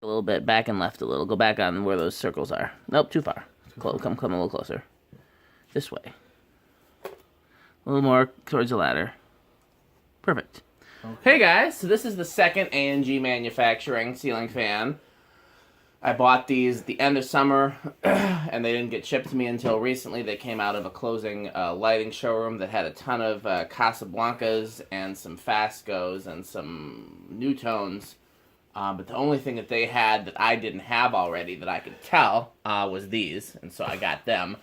A little bit, back and left a little. Go back on where those circles are. Nope, too far. Come a little closer. This way. A little more towards the ladder. Perfect. Okay. Hey guys, so this is the second A&G Manufacturing ceiling fan. I bought these at the end of summer, and they didn't get shipped to me until recently. They came out of a closing lighting showroom that had a ton of Casablancas and some Fascos and some New Tones. But the only thing that they had that I didn't have already that I could tell was these, and so I got them.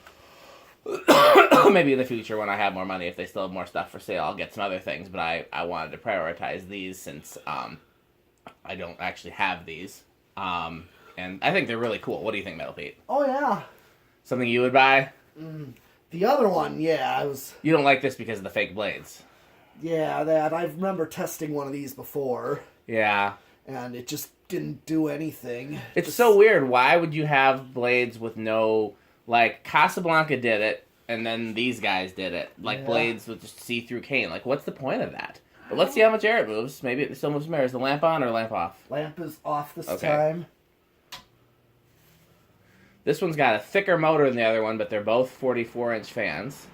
Maybe in the future when I have more money, if they still have more stuff for sale, I'll get some other things, but I wanted to prioritize these since I don't actually have these. And I think they're really cool. What do you think, Metal Pete? Oh, yeah. Something you would buy? The other one, yeah, You don't like this because of the fake blades? Yeah, that. I remember testing one of these before. Yeah. And it just didn't do anything. It's so weird. Why would you have blades with no... Like, Casablanca did it, and then these guys did it. Like, blades with just see-through cane. Like, what's the point of that? But let's see how much air it moves. Maybe it still moves some air. Is the lamp on or lamp off? Lamp is off this time. This one's got a thicker motor than the other one, but they're both 44-inch fans.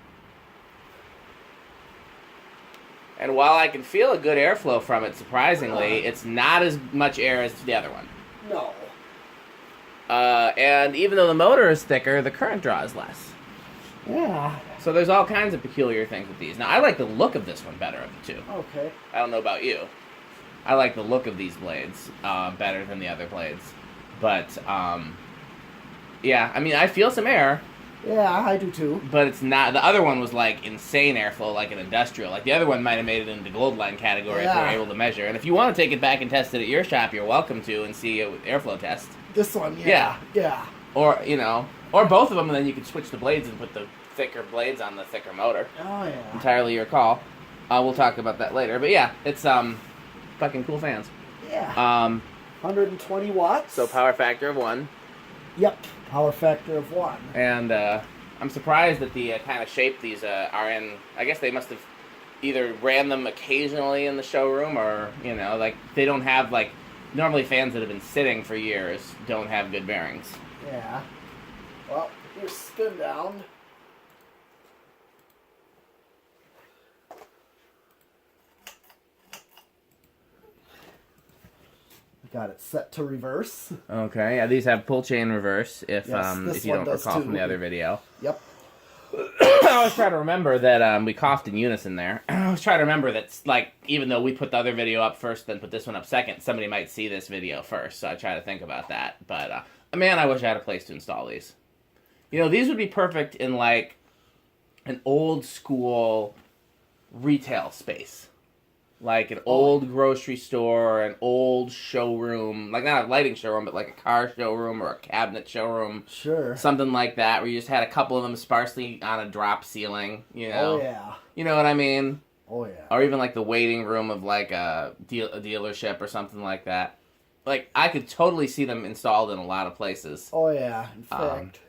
And while I can feel a good airflow from it, surprisingly, it's not as much air as the other one. No. And even though the motor is thicker, the current draw is less. Yeah. So there's all kinds of peculiar things with these. Now, I like the look of this one better of the two. Okay. I don't know about you. I like the look of these blades better than the other blades. But, yeah, I mean, I feel some air. Yeah, I do too. But it's not... The other one was, like, insane airflow, like an industrial. Like, the other one might have made it into the gold line category if they were able to measure. And if you want to take it back and test it at your shop, you're welcome to and see an airflow test. This one, yeah. Or, you know, or both of them, and then you could switch the blades and put the thicker blades on the thicker motor. Oh, yeah. Entirely your call. We'll talk about that later. But, yeah, it's, fucking cool fans. Yeah. 120 watts. So, power factor of 1. Yep. Power factor of 1. And, I'm surprised that the kind of shape these are in. I guess they must have either ran them occasionally in the showroom or, you know, like, they don't have, like... Normally fans that have been sitting for years don't have good bearings. Yeah. Well, here's spin down. Got it set to reverse. Okay, yeah, these have pull chain reverse if you don't recall from the other video. Yep. I always try to remember that we coughed in unison there. I always try to remember that, like, even though we put the other video up first, then put this one up second, somebody might see this video first. So I try to think about that. But, man, I wish I had a place to install these. You know, these would be perfect in, like, an old school retail space. Like an old grocery store, or an old showroom. Like, not a lighting showroom, but like a car showroom or a cabinet showroom. Sure. Something like that, where you just had a couple of them sparsely on a drop ceiling, you know? Oh, yeah. You know what I mean? Oh, yeah. Or even like the waiting room of like a dealership or something like that. Like, I could totally see them installed in a lot of places. Oh, yeah. In fact,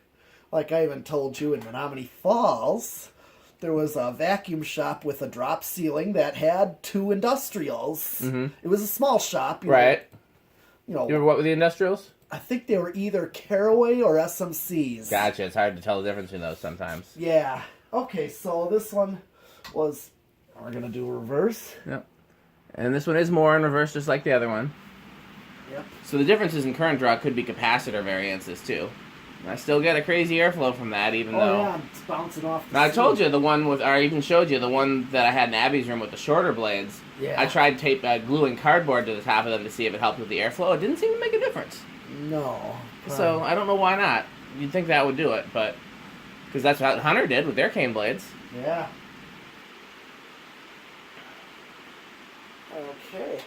like I even told you in Menominee Falls... There was a vacuum shop with a drop ceiling that had 2 industrials. Mm-hmm. It was a small shop. Right. You know. You remember what were the industrials? I think they were either Caraway or SMCs. Gotcha. It's hard to tell the difference in those sometimes. Yeah. Okay, so this one was... We're going to do a reverse. Yep. And this one is more in reverse just like the other one. Yep. So the differences in current draw could be capacitor variances too. I still get a crazy airflow from that, even though... Oh, yeah, it's bouncing off the Now, I told you the one with... Or I even showed you the one that I had in Abby's room with the shorter blades. Yeah. I tried gluing cardboard to the top of them to see if it helped with the airflow. It didn't seem to make a difference. No. So, I don't know why not. You'd think that would do it, but... Because that's what Hunter did with their cane blades. Yeah. Okay.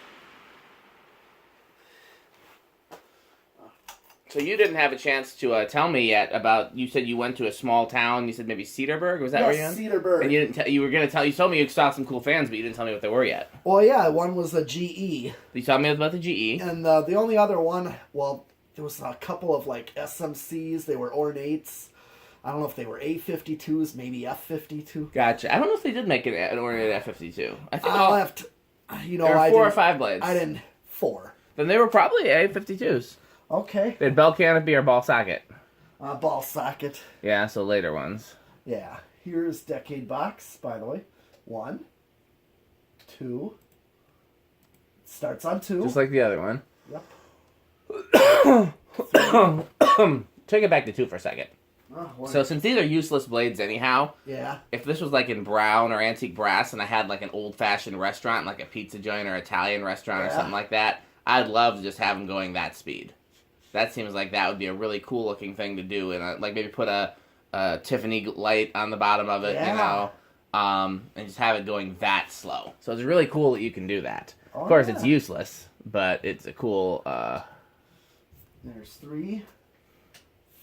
So you didn't have a chance to tell me yet about. You said you went to a small town. You said maybe Cedarburg. Was that where you're in? Cedarburg. And you didn't. You were gonna tell. You told me you saw some cool fans, but you didn't tell me what they were yet. Well, yeah, one was a GE. You told me about the GE. And the only other one, well, there was a couple of like SMCs. They were ornates. I don't know if they were A52s, maybe F52. Gotcha. I don't know if they did make an ornate F52. I think I'll have to. You know, there were 4 or 5 blades. I didn't 4. Then they were probably A52s. Okay. Did bell canopy or ball socket? Ball socket. Yeah, so later ones. Yeah. Here's decade box, by the way. 1, 2. Starts on 2. Just like the other one. Yep. Take it back to 2 for a second. Oh, So since these are useless blades anyhow, yeah. if this was like in brown or antique brass and I had like an old-fashioned restaurant, like a pizza joint or Italian restaurant or something like that, I'd love to just have them going that speed. That seems like that would be a really cool-looking thing to do, and like maybe put a Tiffany light on the bottom of it, you know, and just have it going that slow. So it's really cool that you can do that. Oh, of course, it's useless, but it's a cool... There's 3,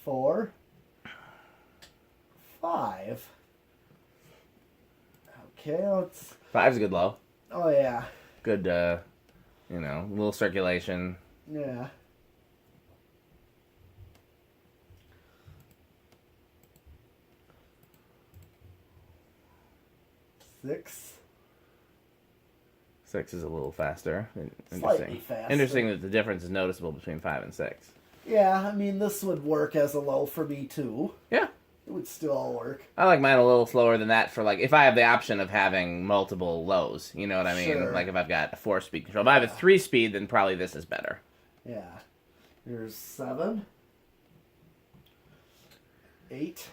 4, 5. Okay, let's... 5's a good low. Oh, yeah. Good, you know, little circulation. Yeah. 6. 6 is a little faster. Slightly faster. Interesting that the difference is noticeable between 5 and 6. Yeah, I mean, this would work as a low for me, too. Yeah. It would still work. I like mine a little slower than that for, like, if I have the option of having multiple lows. You know what I mean? Sure. Like, if I've got a 4-speed control. If I have a 3-speed, then probably this is better. Yeah. Here's 7. 8.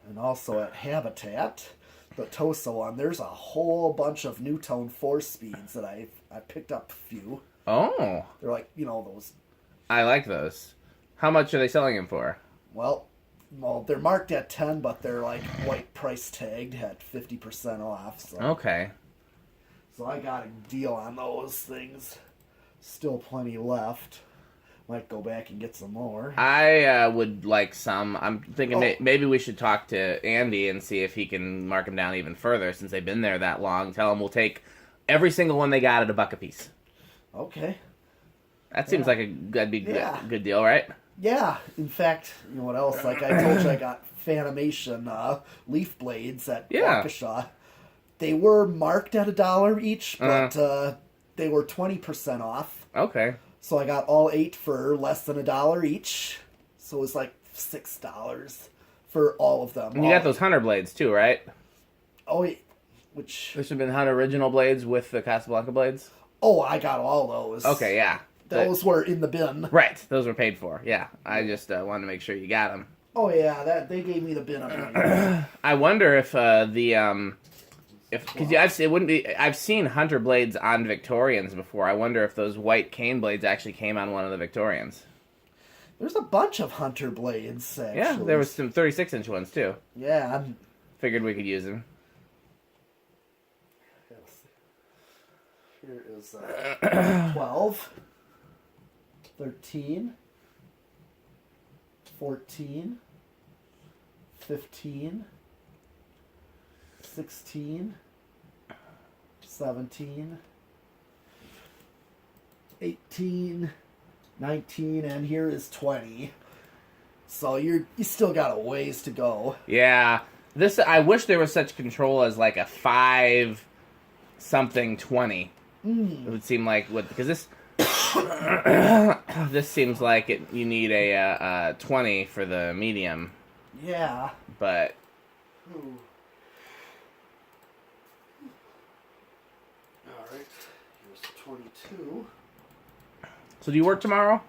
And also at Habitat, the Tosa one, there's a whole bunch of Newtone 4-speeds that I picked up a few. Oh. They're like, you know, those... I like those. How much are they selling them for? Well, they're marked at 10, but they're like white price tagged at 50% off. So. Okay. So I got a deal on those things. Still plenty left. Might go back and get some more. I would like some. I'm thinking maybe we should talk to Andy and see if he can mark them down even further since they've been there that long. Tell him we'll take every single one they got at $1 a piece. Okay. That seems like that'd be a good deal, right? Yeah. In fact, you know what else? Like I told you, I got Fanimation leaf blades at Waukesha. They were marked at $1 each, but they were 20% off. Okay. So I got all 8 for less than $1 each. So it was like $6 for all of them. And you got those Hunter blades too, right? Oh, which... There should have been Hunter original blades with the Casablanca blades? Oh, I got all those. Okay, yeah. Those were in the bin. Right, those were paid for, yeah. I just wanted to make sure you got them. Oh, yeah, they gave me the bin of money. I wonder if I've seen Hunter blades on Victorians before. I wonder if those white cane blades actually came on one of the Victorians. There's a bunch of Hunter blades, actually. Yeah, there was some 36-inch ones, too. Yeah. Figured we could use them. Here is 12, 13, 14, 15, 16, 17, 18, 19, and here is 20. So you still got a ways to go. Yeah. I wish there was such control as like a 5-something 20. It would seem like because this this seems like you need a 20 for the medium. Yeah. But Ooh. All right. Here's 22. So do you work tomorrow?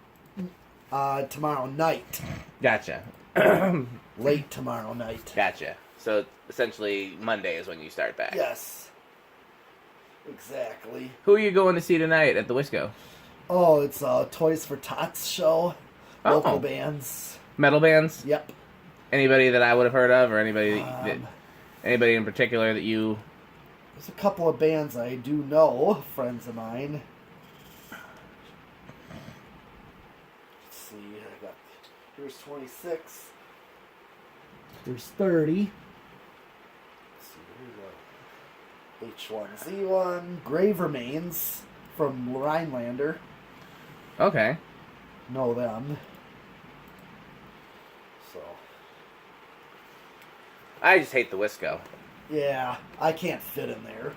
Tomorrow night. Gotcha. Late tomorrow night. Gotcha. So essentially Monday is when you start back. Yes. Exactly. Who are you going to see tonight at the Wisco? Oh, it's a Toys for Tots show. Local bands. Metal bands? Yep. Anybody that I would have heard of, or anybody anybody in particular that you... There's a couple of bands I do know, friends of mine. Let's see, here's 26. Here's 30. H1Z1, Grave Remains from Rhinelander. Okay. Know them. So. I just hate the Wisco. Yeah, I can't fit in there.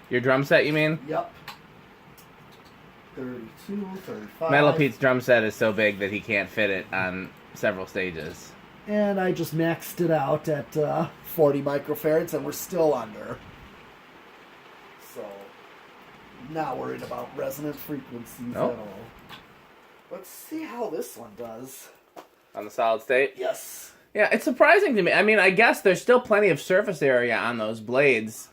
Your drum set, you mean? Yep. 32, 35. Metal Pete's drum set is so big that he can't fit it on several stages. And I just maxed it out at 40 microfarads, and we're still under. So, not worried about resonant frequencies at all. Let's see how this one does. On the solid state? Yes. Yeah, it's surprising to me. I mean, I guess there's still plenty of surface area on those blades,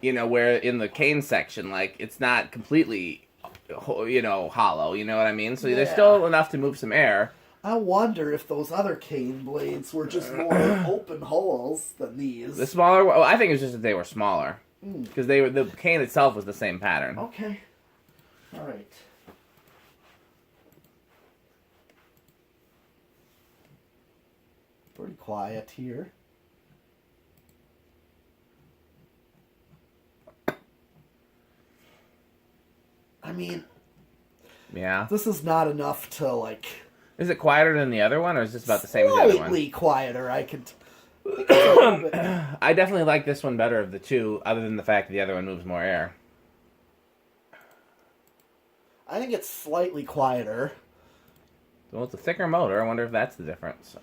you know, where in the cane section, like, it's not completely, you know, hollow, you know what I mean? So there's still enough to move some air. I wonder if those other cane blades were just more open holes than these. The smaller, well, I think it's just that they were smaller. Because the cane itself was the same pattern. Okay. All right. Pretty quiet here. I mean, yeah, this is not enough to, like... Is it quieter than the other one, or is this about the same as the other one? Slightly quieter, I could... I definitely like this one better of the two, other than the fact that the other one moves more air. I think it's slightly quieter. Well, it's a thicker motor. I wonder if that's the difference.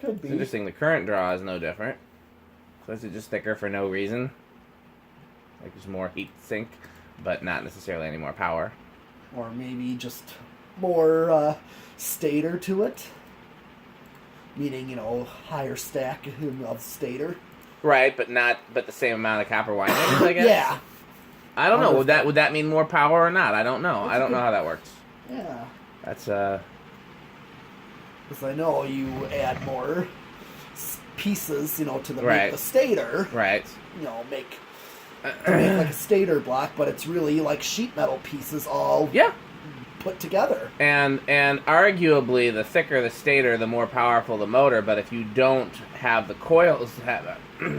Could be. It's interesting. The current draw is no different. So is it just thicker for no reason? Like there's more heat sink, but not necessarily any more power. Or maybe just more stator to it. Meaning, you know, higher stack of stator. Right, but the same amount of copper windings, I guess. Yeah. I don't know. Would that mean more power or not? I don't know. I don't know how that works. Yeah. That's Because I know you add more pieces, you know, to make the stator. Right. You know, make like a stator block, but it's really like sheet metal pieces all put together. And arguably, the thicker the stator, the more powerful the motor. But if you don't have the coils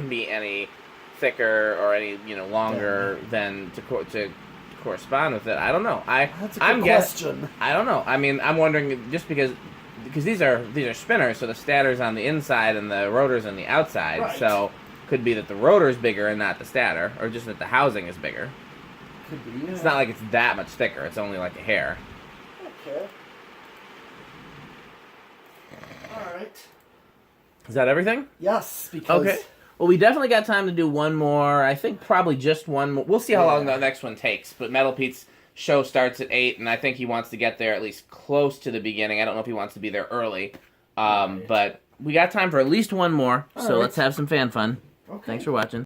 be any thicker or any longer than to correspond with it, I don't know. That's a good question. I don't know. I mean, I'm wondering just because these are spinners, so the stator's on the inside and the rotor's on the outside. Right. So could be that the rotor's bigger and not the stator, or just that the housing is bigger. Could be. Yeah. It's not like it's that much thicker. It's only like a hair. Okay. All right. Is that everything? Yes, because... Okay. Well, we definitely got time to do one more. I think probably just one more. We'll see how long the next one takes. But Metal Pete's show starts at 8, and I think he wants to get there at least close to the beginning. I don't know if he wants to be there early. But we got time for at least one more. So let's have some fan fun. Okay. Thanks for watching.